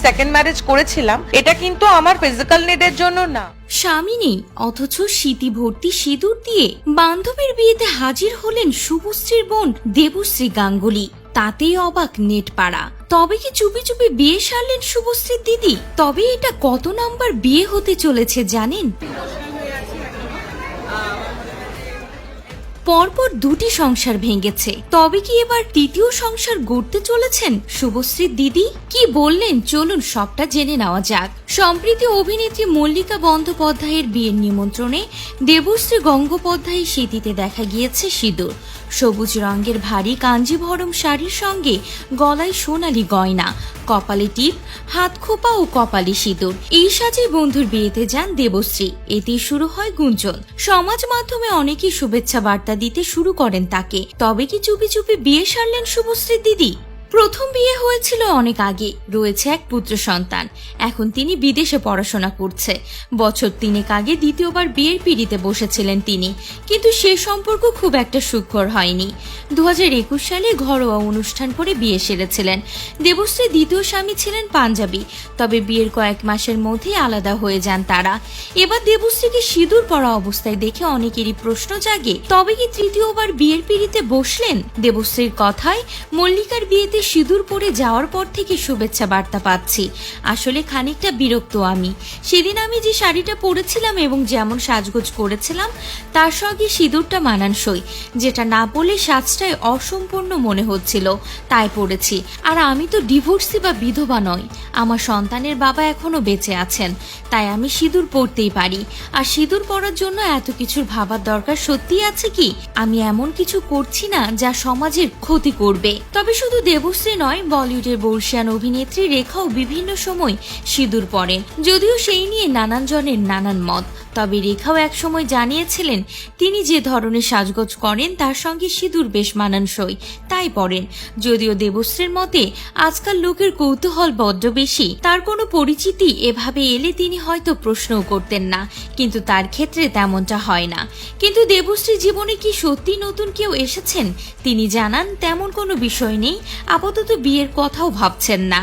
Second marriage করেছিলাম, এটা কিন্তু আমার ফিজিক্যাল নিডের জন্য না। স্বামী নেই অথচ স্মৃতি ভর্তি সিঁদুর দিয়ে বান্ধবীর বিয়েতে হাজির হলেন শুভশ্রীর বোন দেবশ্রী গাঙ্গুলি। তাতেই অবাক নেট পাড়া। তবে কি চুপি চুপি বিয়ে সারলেন শুভশ্রীর দিদি? তবে এটা কত নাম্বার বিয়ে হতে চলেছে জানেন? পরপর দুটি সংসার ভেঙেছে, তবে কি এবার তৃতীয় সংসার গড়তে চলেছেন শুভশ্রীর দিদি? কি বললেন চলুন সবটা জেনে নেওয়া যাক। সম্প্রতি অভিনেত্রী মল্লিকা বন্দ্যোপাধ্যায়ের বিয়ের নিমন্ত্রণে দেবশ্রী গঙ্গোপাধ্যায়ের স্মৃতিতে দেখা গিয়েছে সিঁদুর। সবুজ রঙের ভারী কাঞ্জিভরম শাড়ির সঙ্গে গলায় সোনালী গয়না, কপালে টিপ, হাত খোপা ও কপালে সিঁদুর। এই সাজে বন্ধুর বিয়েতে যান দেবশ্রী। এতেই শুরু হয় গুঞ্জন। সমাজ মাধ্যমে অনেকেই শুভেচ্ছা বার্তা দিতে শুরু করেন তাকে। তবে কি চুপি চুপি বিয়ে সারলেন শুভশ্রীর দিদি? প্রথম বিয়ে হয়েছিল অনেক আগে, রয়েছে এক পুত্র সন্তান। এখন তিনি বিদেশে পড়াশোনা করছে। বছর 3 আগে দ্বিতীয়বার বিয়ের পিঁড়িতে বসেছিলেন তিনি, কিন্তু সে সম্পর্ক খুব একটা সুখকর হয়নি। 2021 সালে ঘরোয়া অনুষ্ঠান করে বিয়ে সেরেছিলেন। দেবশ্রীর দ্বিতীয় স্বামী ছিলেন পাঞ্জাবি, তবে বিয়ের কয়েক মাসের মধ্যেই আলাদা হয়ে যান তারা। এবার দেবশ্রীকে সিঁদুর পরা অবস্থায় দেখে অনেকেরই প্রশ্ন জাগে, তবে কি তৃতীয়বার বিয়ের পিঁড়িতে বসলেন? দেবশ্রীর কথায়, মল্লিকার বিয়েতে সিঁদুর পরে যাওয়ার পর থেকে শুভেচ্ছা বার্তা পাচ্ছি। আসলে খানিকটা বিরক্ত আমি। সেদিন আমি যে শাড়িটা পরেছিলাম এবং যেমন সাজগোজ করেছিলাম তার সঙ্গে সিঁদুরটা মানানসই, যেটা না পরলে সাজটাই অসম্পূর্ণ মনে হচ্ছিল, তাই পরেছি। আর আমি তো ডিভোর্সি বা বিধবা নই, আমার সন্তানের বাবা এখনো বেঁচে আছেন, তাই আমি সিঁদুর পরতেই পারি। আর সিঁদুর পরার জন্য এত কিছুর ভাবার দরকার সত্যি আছে কি? আমি এমন কিছু করছি না যা সমাজের ক্ষতি করবে। তবে শুধু দেবশ্রী নয়, বলিউডের বর্ষিয়ান অভিনেত্রী রেখাও বিভিন্ন সময় সিঁদুর পরেন, যদিও সেই নিয়ে নানান জনের নানান মত। তবে রেখাও একসময় জানিয়েছিলেন তিনি যে ধরনের সাজগোজ করেন তার সঙ্গে সিঁদুর বেশ মানানসই, তাই পরেন। যদিও দেবশ্রীর মতে আজকাল লোকের কৌতূহল বড্ড বেশি, তার কোনো পরিচিতি এভাবে এলে তিনি হয়তো প্রশ্নও করতেন না, কিন্তু তার ক্ষেত্রে তেমনটা হয় না। কিন্তু দেবশ্রীর জীবনে কি সত্যি নতুন কেউ এসেছেন? তিনি জানান তেমন কোনো বিষয় নেই, আপাতত বিয়ের কথাও ভাবছেন না।